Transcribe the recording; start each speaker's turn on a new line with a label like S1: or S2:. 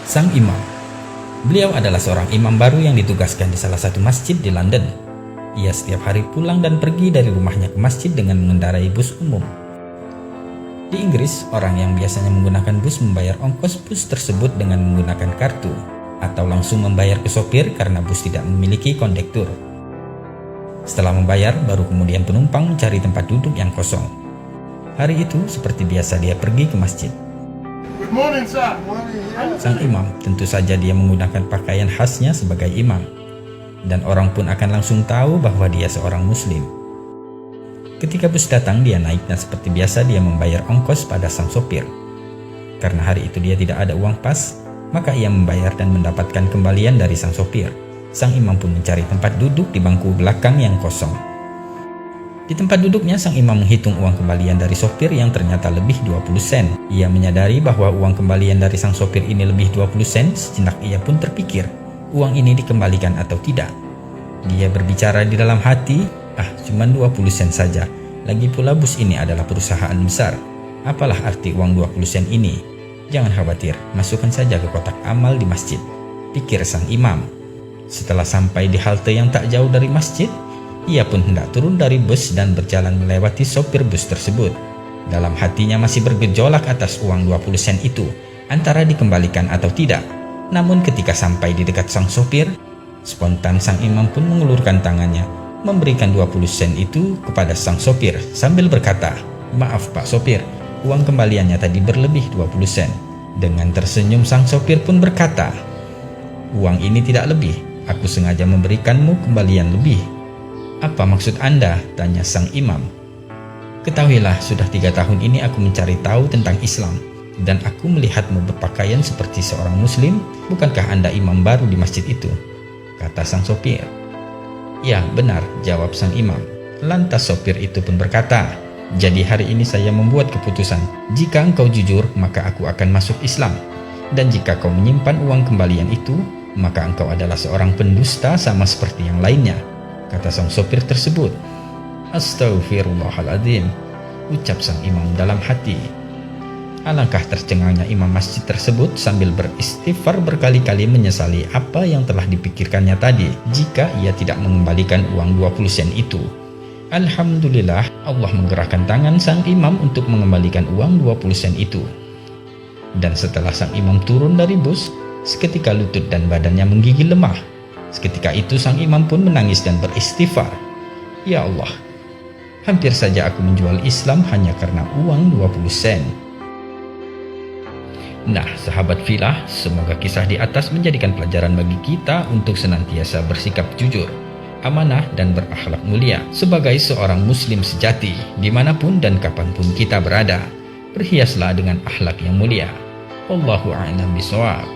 S1: Sang imam. Beliau adalah seorang imam baru yang ditugaskan di salah satu masjid di London. Ia setiap hari pulang dan pergi dari rumahnya ke masjid dengan mengendarai bus umum. Di Inggris, orang yang biasanya menggunakan bus membayar ongkos bus tersebut dengan menggunakan kartu, atau langsung membayar ke sopir karena bus tidak memiliki kondektur. Setelah membayar, baru kemudian penumpang mencari tempat duduk yang kosong. Hari itu, seperti biasa dia pergi ke masjid.
S2: Good morning, sir.
S1: Sang imam, tentu saja dia menggunakan pakaian khasnya sebagai imam. Dan orang pun akan langsung tahu bahwa dia seorang muslim. Ketika bus datang, dia naik dan seperti biasa dia membayar ongkos pada sang sopir. Karena hari itu dia tidak ada uang pas, maka ia membayar dan mendapatkan kembalian dari sang sopir. Sang imam pun mencari tempat duduk di bangku belakang yang kosong. Di tempat duduknya, sang imam menghitung uang kembalian dari sopir yang ternyata lebih 20 sen. Ia menyadari bahwa uang kembalian dari sang sopir ini lebih 20 sen, sejenak ia pun terpikir, uang ini dikembalikan atau tidak. Dia berbicara di dalam hati, cuma 20 sen saja. Lagi pula bus ini adalah perusahaan besar. Apalah arti uang 20 sen ini? Jangan khawatir, masukkan saja ke kotak amal di masjid, pikir sang imam. Setelah sampai di halte yang tak jauh dari masjid, ia pun hendak turun dari bus dan berjalan melewati sopir bus tersebut. Dalam hatinya masih bergejolak atas uang 20 sen itu, antara dikembalikan atau tidak. Namun ketika sampai di dekat sang sopir, spontan sang imam pun mengulurkan tangannya, memberikan 20 sen itu kepada sang sopir sambil berkata, "Maaf Pak Sopir, uang kembaliannya tadi berlebih 20 sen. Dengan tersenyum sang sopir pun berkata, "Uang ini tidak lebih, aku sengaja memberikanmu kembalian lebih." "Apa maksud Anda?" tanya sang imam. "Ketahuilah, sudah 3 tahun ini aku mencari tahu tentang Islam, dan aku melihatmu berpakaian seperti seorang muslim. Bukankah Anda imam baru di masjid itu?" kata sang sopir. "Ya, benar," jawab sang imam. Lantas sopir itu pun berkata, "Jadi hari ini saya membuat keputusan, jika engkau jujur maka aku akan masuk Islam, dan jika kau menyimpan uang kembalian itu, maka engkau adalah seorang pendusta sama seperti yang lainnya," kata sang sopir tersebut. "Astaghfirullahaladzim," ucap sang imam dalam hati. Alangkah tercengangnya imam masjid tersebut sambil beristighfar berkali-kali menyesali apa yang telah dipikirkannya tadi jika ia tidak mengembalikan uang 20 sen itu. Alhamdulillah, Allah menggerakkan tangan sang imam untuk mengembalikan uang 20 sen itu. Dan setelah sang imam turun dari bus, seketika lutut dan badannya menggigil lemah. Seketika itu sang imam pun menangis dan beristighfar, "Ya Allah, hampir saja aku menjual Islam hanya karena uang 20 sen." Nah, sahabat filah, semoga kisah di atas menjadikan pelajaran bagi kita untuk senantiasa bersikap jujur, amanah, dan berakhlak mulia sebagai seorang muslim sejati dimanapun dan kapanpun kita berada. Berhiaslah dengan akhlak yang mulia. Wallahu a'lam bishawab.